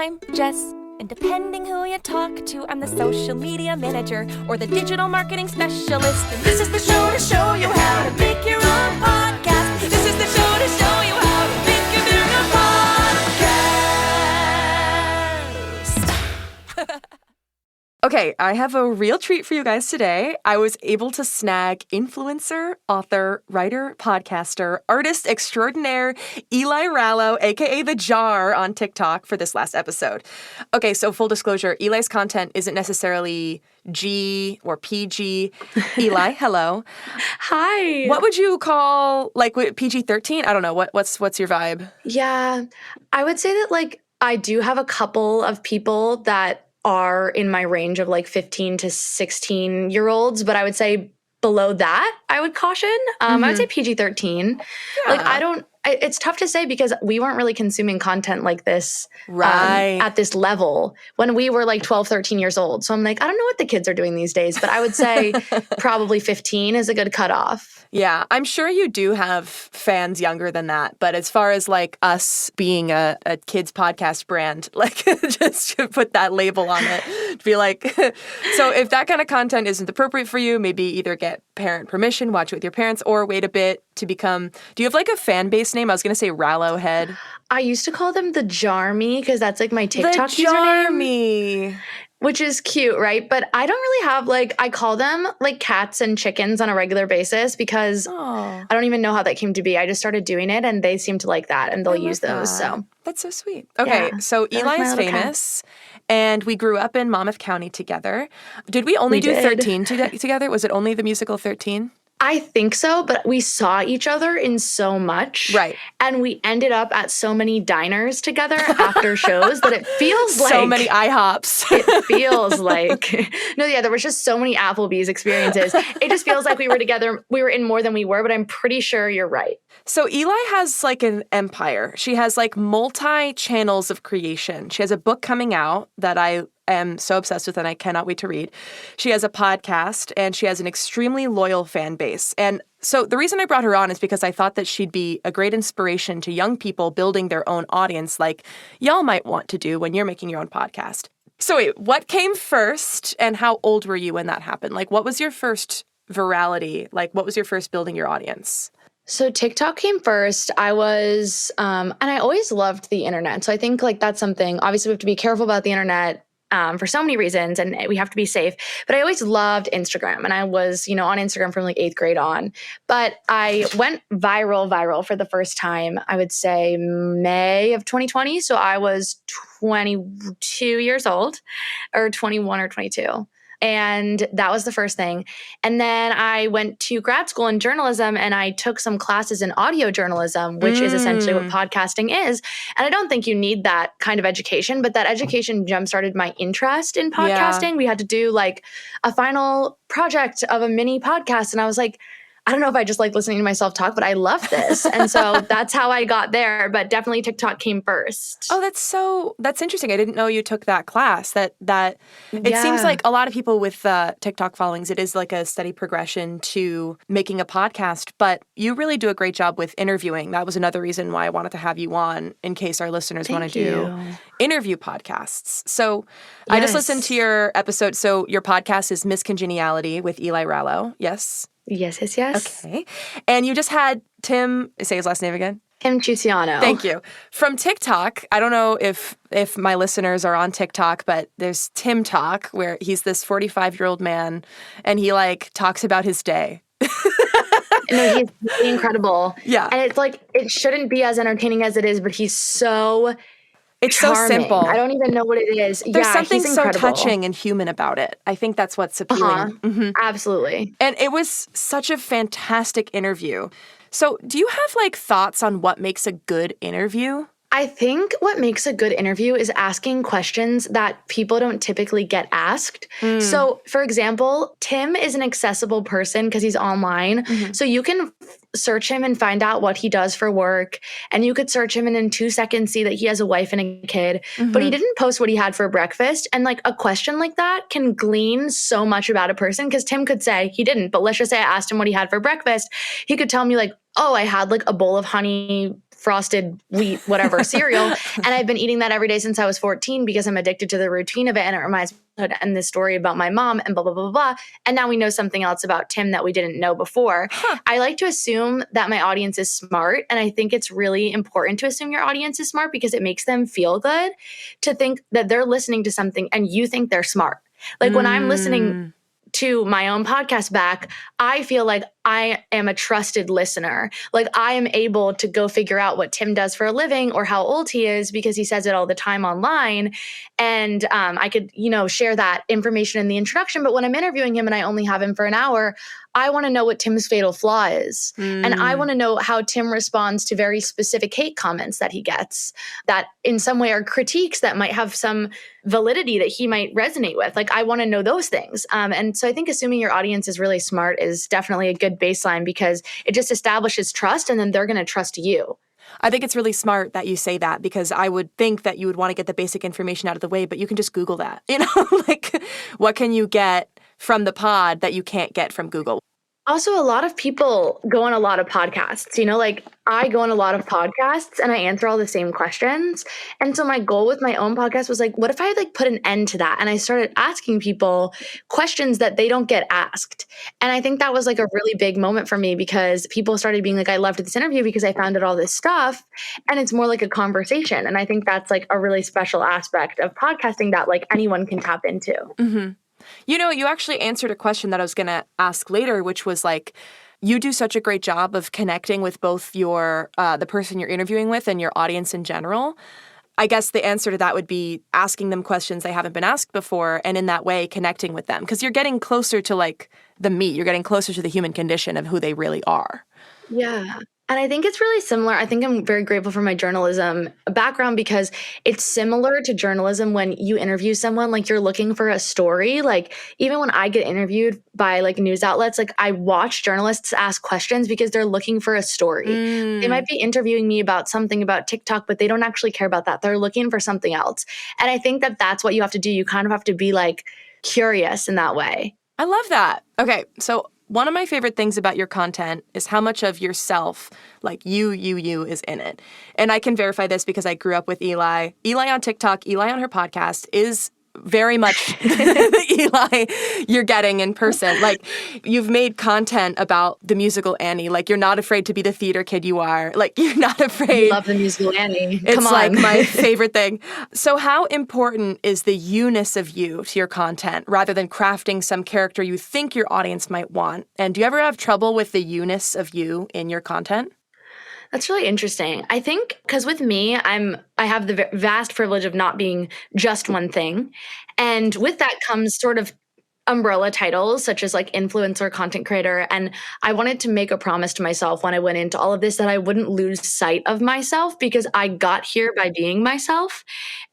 I'm Jess, and depending who you talk to, I'm the social media manager or the digital marketing specialist. And this is the show to show you how to make your own podcast. This is the show to show you how to make your very own podcast. Okay, I have a real treat for you guys today. I was able to snag influencer, author, writer, podcaster, artist extraordinaire Eli Rallo, aka The Jar, on TikTok for this last episode. Okay, so full disclosure, Eli's content isn't necessarily G or PG. Eli, hello. Hi. What would you call, like, PG-13? I don't know. What's your vibe? Yeah, I would say that, like, I do have a couple of people that are in my range of like 15 to 16-year-olds, but I would say below that, I would caution. I would say PG-13. Yeah. Like, it's tough to say because we weren't really consuming content like this Right. at this level when we were like 12, 13 years old. So I'm like, I don't know what the kids are doing these days, but I would say probably 15 is a good cutoff. Yeah, I'm sure you do have fans younger than that. But as far as like us being a kids podcast brand, like just to put that label on it, be like, so if that kind of content isn't appropriate for you, maybe either get parent permission, watch it with your parents, or wait a bit to become, do you have like a fan base name? I was going to say Rallo Head. I used to call them the Jarmy because that's like my TikTok The username. Jarmy. Which is cute, right? But I don't really have I call them like cats and chickens on a regular basis because I don't even know how that came to be. I just started doing it and they seem to like that and they'll use those. So that's so sweet. Okay, so Eli is famous and we grew up in Monmouth County together. Did we only do 13 together? Was it only the musical 13? I think so, but we saw each other in so much. Right. And we ended up at so many diners together after shows that it feels like... So many IHOPs. It feels like... No, yeah, there was just so many Applebee's experiences. It just feels like we were together. We were in more than we were, but I'm pretty sure you're right. So Eli has like an empire. She has like multi-channels of creation. She has a book coming out that I am so obsessed with and I cannot wait to read. She has a podcast and she has an extremely loyal fan base. And so the reason I brought her on is because I thought that she'd be a great inspiration to young people building their own audience like y'all might want to do when you're making your own podcast. So wait, what came first and how old were you when that happened? Like what was your first virality? Like what was your first building your audience? So TikTok came first. I was, and I always loved the internet. So I think like that's something, obviously we have to be careful about the internet for so many reasons and we have to be safe. But I always loved Instagram and I was, on Instagram from like 8th grade on. But I went viral for the first time, I would say May of 2020. So I was 22 years old or 21 or 22. And that was the first thing. And then I went to grad school in journalism and I took some classes in audio journalism, which is essentially what podcasting is. And I don't think you need that kind of education, but that education jump-started my interest in podcasting. Yeah. We had to do like a final project of a mini podcast. And I was like, I don't know if I just like listening to myself talk, but I love this. And so that's how I got there. But definitely TikTok came first. Oh, that's interesting. I didn't know you took that class. It seems like a lot of people with TikTok followings, it is like a steady progression to making a podcast. But you really do a great job with interviewing. That was another reason why I wanted to have you on in case our listeners want to do interview podcasts. So I just listened to your episode. So your podcast is Miss Congeniality with Eli Rallo. Yes? Yes. Okay. And you just had Tim, say his last name again. Tim Ciuciano. Thank you. From TikTok, I don't know if my listeners are on TikTok, but there's Tim Talk, where he's this 45-year-old man, and he like talks about his day. No, he's really incredible. Yeah. And it's like, it shouldn't be as entertaining as it is, but he's so It's charming. So simple. I don't even know what it is. There's something he's so incredible. touching and human about it. I think that's what's appealing. Mm-hmm. Absolutely. And it was such a fantastic interview. So do you have like thoughts on what makes a good interview? I think what makes a good interview is asking questions that people don't typically get asked. So, for example, Tim is an accessible person because he's online. Mm-hmm. So you can search him and find out what he does for work. And you could search him and in 2 seconds see that he has a wife and a kid. Mm-hmm. But he didn't post what he had for breakfast. And like a question like that can glean so much about a person because Tim could say he didn't. But let's just say I asked him what he had for breakfast. He could tell me like, oh, I had like a bowl of honey frosted wheat, whatever cereal. And I've been eating that every day since I was 14 because I'm addicted to the routine of it. And it reminds me and this story about my mom and blah, blah, blah, blah, blah. And now we know something else about Tim that we didn't know before. I like to assume that my audience is smart. And I think it's really important to assume your audience is smart because it makes them feel good to think that they're listening to something and you think they're smart. Like when I'm listening to my own podcast back, I feel like I am a trusted listener. Like I am able to go figure out what Tim does for a living or how old he is because he says it all the time online. And I could, share that information in the introduction. But when I'm interviewing him and I only have him for an hour, I want to know what Tim's fatal flaw is. And I want to know how Tim responds to very specific hate comments that he gets that in some way are critiques that might have some validity that he might resonate with. Like I want to know those things. And so I think assuming your audience is really smart is definitely a good baseline because it just establishes trust and then they're going to trust you. I think it's really smart that you say that because I would think that you would want to get the basic information out of the way, but you can just Google that. Like what can you get from the pod that you can't get from Google? Also, a lot of people go on a lot of podcasts, like I go on a lot of podcasts and I answer all the same questions. And so my goal with my own podcast was like, what if I put an end to that? And I started asking people questions that they don't get asked. And I think that was a really big moment for me because people started being like, I loved this interview because I found out all this stuff and it's more like a conversation. And I think that's a really special aspect of podcasting that anyone can tap into. Mm-hmm. You actually answered a question that I was going to ask later, which was you do such a great job of connecting with both your the person you're interviewing with and your audience in general. I guess the answer to that would be asking them questions they haven't been asked before and in that way connecting with them because you're getting closer to the meat. You're getting closer to the human condition of who they really are. Yeah. And I think it's really similar. I think I'm very grateful for my journalism background because it's similar to journalism when you interview someone, you're looking for a story. Even when I get interviewed by news outlets, I watch journalists ask questions because they're looking for a story. They might be interviewing me about something about TikTok, but they don't actually care about that. They're looking for something else. And I think that that's what you have to do. You kind of have to be curious in that way. I love that. Okay. So one of my favorite things about your content is how much of yourself, you is in it. And I can verify this because I grew up with Eli. Eli on TikTok, Eli on her podcast is very much the Eli you're getting in person. You've made content about the musical Annie. You're not afraid to be the theater kid you are. You're not afraid. I love the musical Annie. It's Come on. my favorite thing. So how important is the you-ness of you to your content rather than crafting some character you think your audience might want? And do you ever have trouble with the you-ness of you in your content? That's really interesting. I think because with me, I have the vast privilege of not being just one thing. And with that comes sort of umbrella titles such as influencer, content creator. And I wanted to make a promise to myself when I went into all of this that I wouldn't lose sight of myself because I got here by being myself.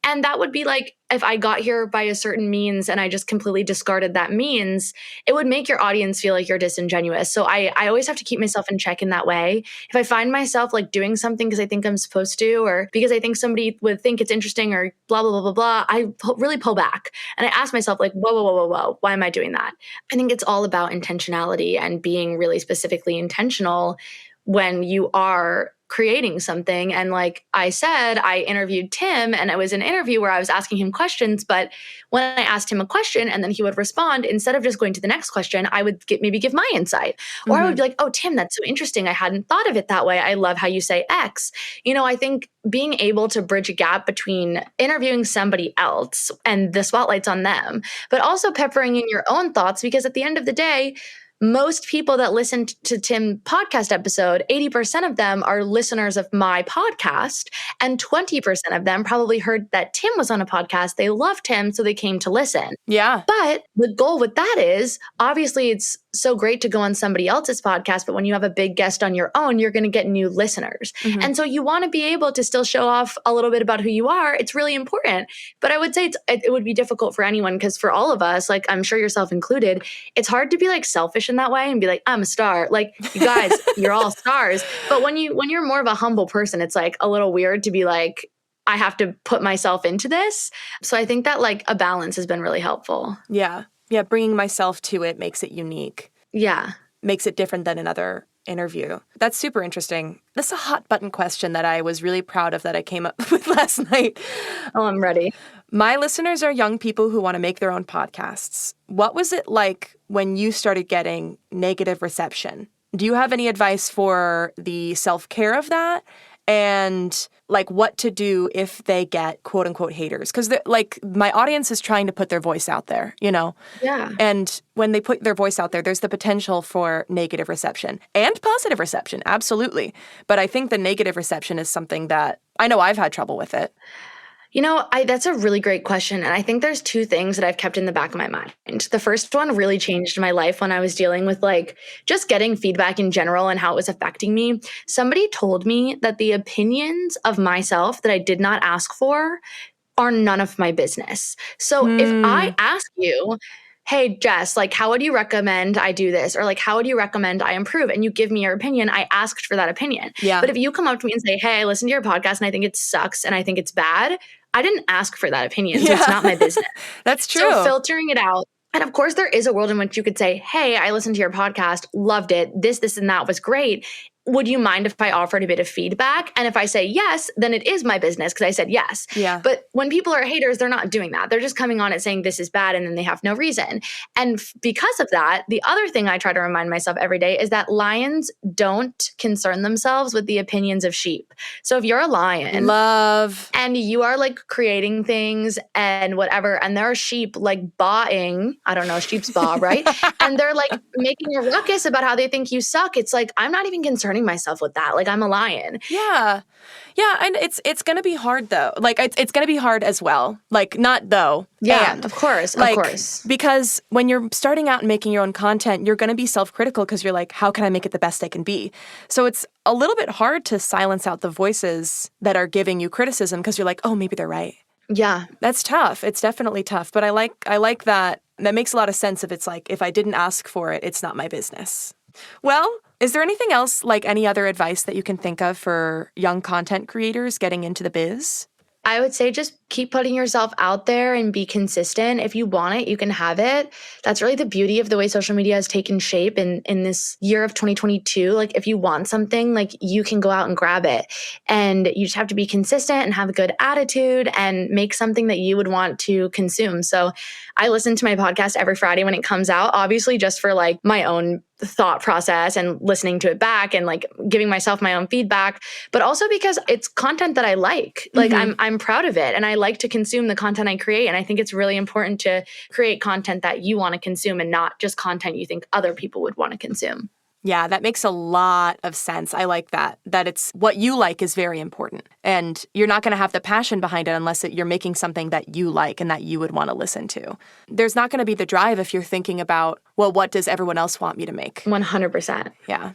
And that would be if I got here by a certain means and I just completely discarded that means, it would make your audience feel like you're disingenuous. So I always have to keep myself in check in that way. If I find myself doing something because I think I'm supposed to or because I think somebody would think it's interesting or blah, blah, blah, blah, blah, I really pull back. And I ask myself whoa, whoa, whoa, whoa, whoa, why am I doing that? I think it's all about intentionality and being really specifically intentional when you are creating something. And I said, I interviewed Tim and it was an interview where I was asking him questions. But when I asked him a question and then he would respond, instead of just going to the next question, I would maybe give my insight. Or I would be oh, Tim, that's so interesting. I hadn't thought of it that way. I love how you say X. I think being able to bridge a gap between interviewing somebody else and the spotlight's on them, but also peppering in your own thoughts, because at the end of the day, most people that listen to Tim's podcast episode, 80% of them are listeners of my podcast, and 20% of them probably heard that Tim was on a podcast. They loved him, so they came to listen. Yeah. But the goal with that is, obviously, it's so great to go on somebody else's podcast, but when you have a big guest on your own, you're going to get new listeners. And so you want to be able to still show off a little bit about who you are. It's really important. But I would say it would be difficult for anyone because for all of us, I'm sure yourself included, it's hard to be selfish in that way and be I'm a star. You guys, you're all stars. But when you're more of a humble person, it's a little weird to be I have to put myself into this. So I think that a balance has been really helpful. Yeah. Yeah. Bringing myself to it makes it unique. Yeah. Makes it different than another interview. That's super interesting. That's a hot button question that I was really proud of that I came up with last night. Oh, I'm ready. My listeners are young people who want to make their own podcasts. What was it like when you started getting negative reception? Do you have any advice for the self-care of that? And like what to do if they get quote unquote haters? Because like my audience is trying to put their voice out there, you know? Yeah. And when they put their voice out there, there's the potential for negative reception and positive reception. Absolutely. But I think the negative reception is something that I know I've had trouble with it. You know, that's a really great question. And I think there's two things that I've kept in the back of my mind. The first one really changed my life when I was dealing with like just getting feedback in general and how it was affecting me. Somebody told me that the opinions of myself that I did not ask for are none of my business. So if I ask you, hey, Jess, like, how would you recommend I do this? Or like, how would you recommend I improve? And you give me your opinion. I asked for that opinion. Yeah. But if you come up to me and say, hey, I listened to your podcast and I think it sucks and I think it's bad, I didn't ask for that opinion. So it's not my business. That's true. So filtering it out. And of course, there is a world in which you could say, hey, I listened to your podcast, loved it. This, and that was great. Would you mind if I offered a bit of feedback? And if I say yes, then it is my business because I said yes. Yeah. But when people are haters, they're not doing that. They're just coming on it saying this is bad and then they have no reason. And because of that, the other thing I try to remind myself every day is that lions don't concern themselves with the opinions of sheep. So if you're a lion and you are like creating things and whatever, and there are sheep like baaing, I don't know, sheep's baa, right? And they're like making a ruckus about how they think you suck. It's like, I'm not even concerned myself with that. Like I'm a lion. Yeah. Yeah. And it's going to be hard though. Like it's going to be hard as well. Like not though. Yeah, and, of course. like, of course. Because when you're starting out and making your own content, you're going to be self-critical because you're like, how can I make it the best I can be? So it's a little bit hard to silence out the voices that are giving you criticism because you're like, oh, maybe they're right. Yeah. That's tough. It's definitely tough. But I like that. That makes a lot of sense if it's like, if I didn't ask for it, it's not my business. Well, is there anything else, like any other advice that you can think of for young content creators getting into the biz? I would say just keep putting yourself out there and be consistent. If you want it, you can have it. That's really the beauty of the way social media has taken shape in this year of 2022. Like if you want something, like you can go out and grab it. And you just have to be consistent and have a good attitude and make something that you would want to consume. So I listen to my podcast every Friday when it comes out, obviously just for like my own thought process and listening to it back and like giving myself my own feedback, but also because it's content that I like. Like I'm proud of it and I like to consume the content I create. And I think it's really important to create content that you want to consume and not just content you think other people would want to consume. Yeah, that makes a lot of sense. I like that it's what you like is very important. And you're not going to have the passion behind it unless you're making something that you like and that you would want to listen to. There's not going to be the drive if you're thinking about, well, what does everyone else want me to make? 100%. Yeah.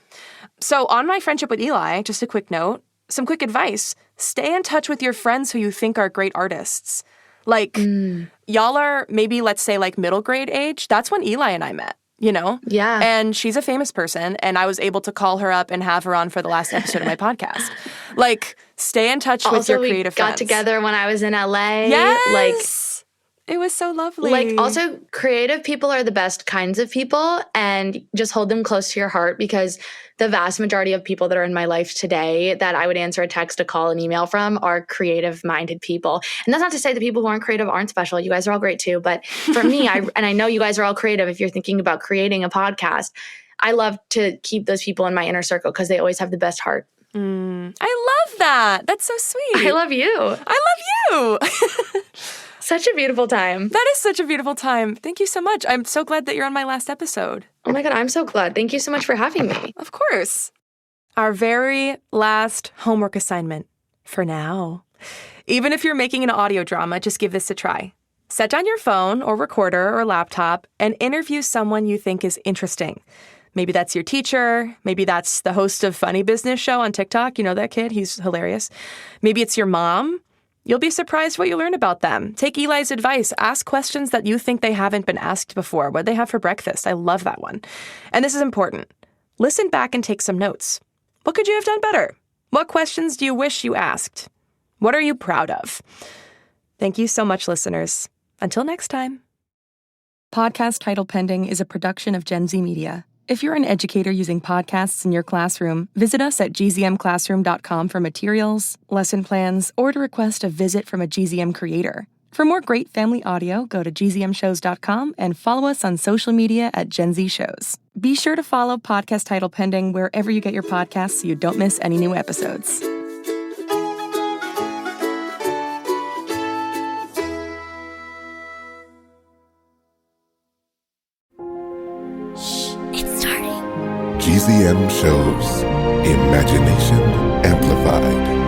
So on my friendship with Eli, just a quick note, some quick advice. Stay in touch with your friends who you think are great artists. Like, y'all are maybe, let's say, like middle grade age. That's when Eli and I met. You know? Yeah. And she's a famous person, and I was able to call her up and have her on for the last episode of my podcast. Like, stay in touch with your creative friends. Also, we got together when I was in LA. Yes! Like, it was so lovely. Like, also, creative people are the best kinds of people, and just hold them close to your heart because the vast majority of people that are in my life today that I would answer a text, a call, an email from are creative-minded people. And that's not to say the people who aren't creative aren't special. You guys are all great too. But for me, and I know you guys are all creative if you're thinking about creating a podcast, I love to keep those people in my inner circle because they always have the best heart. I love that. That's so sweet. I love you. I love you. Such a beautiful time. That is such a beautiful time. Thank you so much. I'm so glad that you're on my last episode. Oh my God, I'm so glad. Thank you so much for having me. Of course. Our very last homework assignment for now. Even if you're making an audio drama, just give this a try. Set down your phone or recorder or laptop and interview someone you think is interesting. Maybe that's your teacher. Maybe that's the host of Funny Business Show on TikTok. You know that kid? He's hilarious. Maybe it's your mom. You'll be surprised what you learn about them. Take Eli's advice. Ask questions that you think they haven't been asked before. What they have for breakfast? I love that one. And this is important. Listen back and take some notes. What could you have done better? What questions do you wish you asked? What are you proud of? Thank you so much, listeners. Until next time. Podcast Title Pending is a production of Gen Z Media. If you're an educator using podcasts in your classroom, visit us at gzmclassroom.com for materials, lesson plans, or to request a visit from a GZM creator. For more great family audio, go to gzmshows.com and follow us on social media at Gen Z Shows. Be sure to follow Podcast Title Pending wherever you get your podcasts so you don't miss any new episodes. It's starting. GZM Shows. Imagination Amplified.